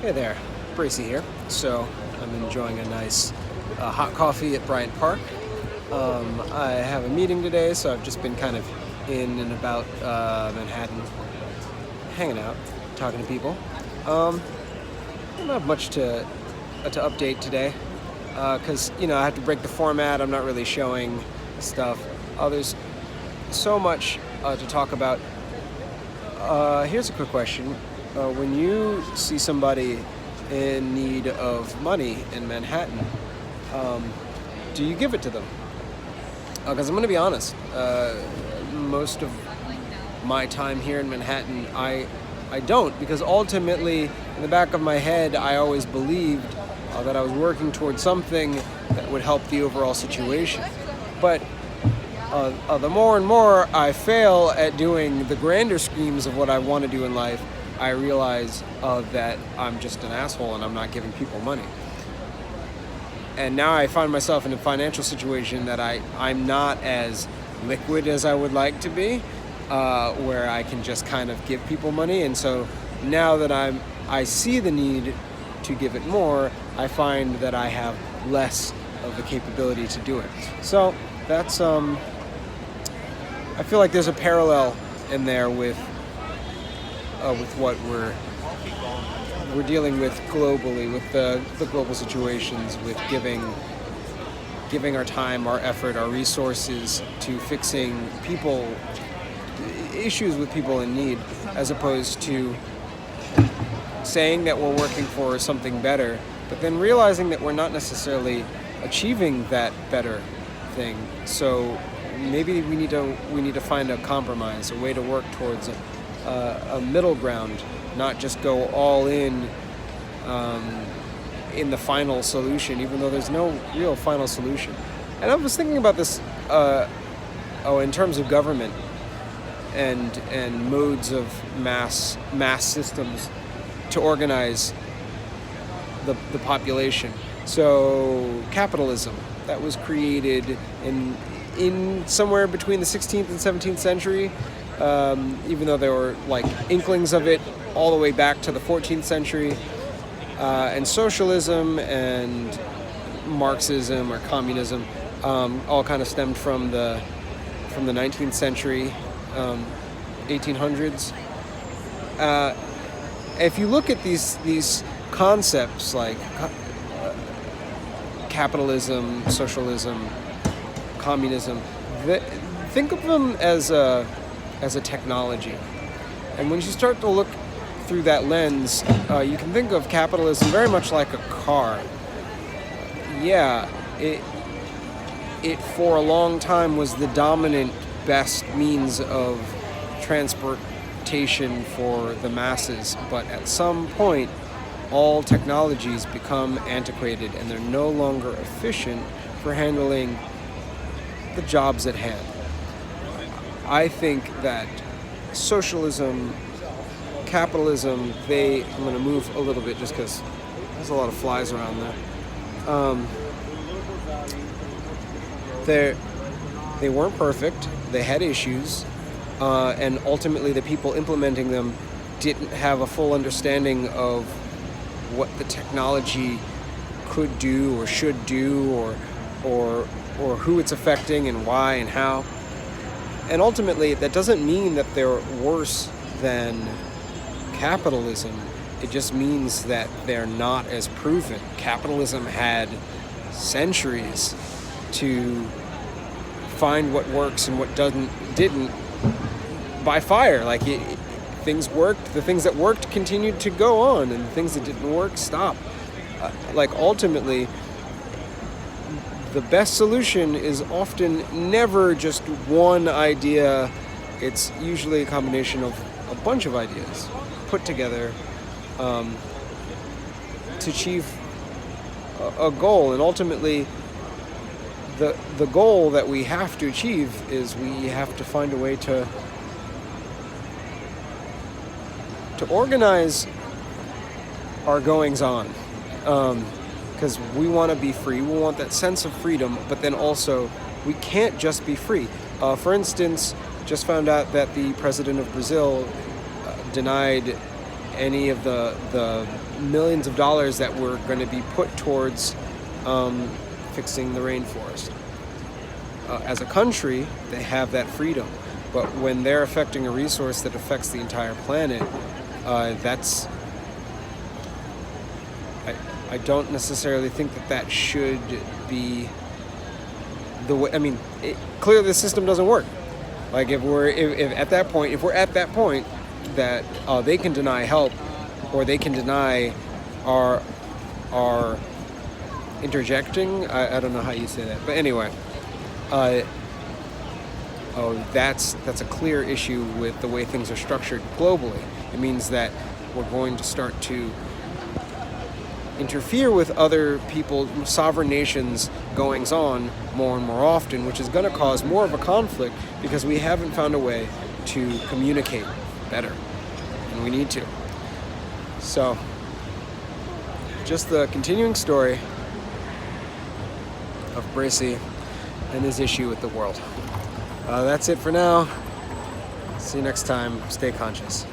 Hey there, Bracy here. So I'm enjoying a nice hot coffee at Bryant Park. I have a meeting today, so I've just been kind of in and about Manhattan, hanging out, talking to people. I don't have much to update today because I have to break the format. I'm not really showing stuff. There's so much to talk about. Here's a quick question. When you see somebody in need of money in Manhattan, do you give it to them? Because I'm going to be honest, most of my time here in Manhattan, I don't, because ultimately, in the back of my head, I always believed that I was working towards something that would help the overall situation. But the more and more I fail at doing the grander schemes of what I want to do in life, I realize that I'm just an asshole and I'm not giving people money. And now I find myself in a financial situation that I'm not as liquid as I would like to be, where I can just kind of give people money. And so now that I see the need to give it more, I find that I have less of the capability to do it. So that's I feel like there's a parallel in there with what we're dealing with globally, with the global situations, with giving our time, our effort, our resources to fixing issues with people in need, as opposed to saying that we're working for something better, but then realizing that we're not necessarily achieving that better thing. So maybe we need to find a compromise, a way to work towards a middle ground, not just go all in the final solution, even though there's no real final solution. And I was thinking about this in terms of government and modes of mass systems to organize the population. So capitalism, that was created in somewhere between the 16th and 17th century. Even though there were like inklings of it all the way back to the 14th century, and socialism and Marxism or communism all kind of stemmed from the 19th century, 1800s. If you look at these concepts like capitalism, socialism, communism, think of them as a technology. And when you start to look through that lens, you can think of capitalism very much like a car. It for a long time was the dominant, best means of transportation for the masses, but at some point, all technologies become antiquated and they're no longer efficient for handling the jobs at hand. I think that socialism, capitalism, I'm going to move a little bit just because there's a lot of flies around there. They weren't perfect. They had issues. And ultimately the people implementing them didn't have a full understanding of what the technology could do or should do or who it's affecting and why and how. And ultimately, that doesn't mean that they're worse than capitalism. It just means that they're not as proven. Capitalism had centuries to find what works and what didn't by fire. Like things worked, the things that worked continued to go on, and the things that didn't work stopped. Ultimately, the best solution is often never just one idea. It's usually a combination of a bunch of ideas put together to achieve a goal. And ultimately, the goal that we have to achieve is we have to find a way to organize our goings on. Because we want to be free, we want that sense of freedom, but then also we can't just be free. For instance, just found out that the president of Brazil denied any of the millions of dollars that were going to be put towards fixing the rainforest. As a country, they have that freedom, but when they're affecting a resource that affects the entire planet, I don't necessarily think that should be the way. I mean, clearly the system doesn't work. Like if we're at that point that they can deny help, or they can deny our interjecting. I don't know how you say that, but anyway. That's a clear issue with the way things are structured globally. It means that we're going to start to interfere with other people, sovereign nations' goings-on more and more often, which is going to cause more of a conflict because we haven't found a way to communicate better, and we need to. So, just the continuing story of Bracy and his issue with the world. That's it for now. See you next time. Stay conscious.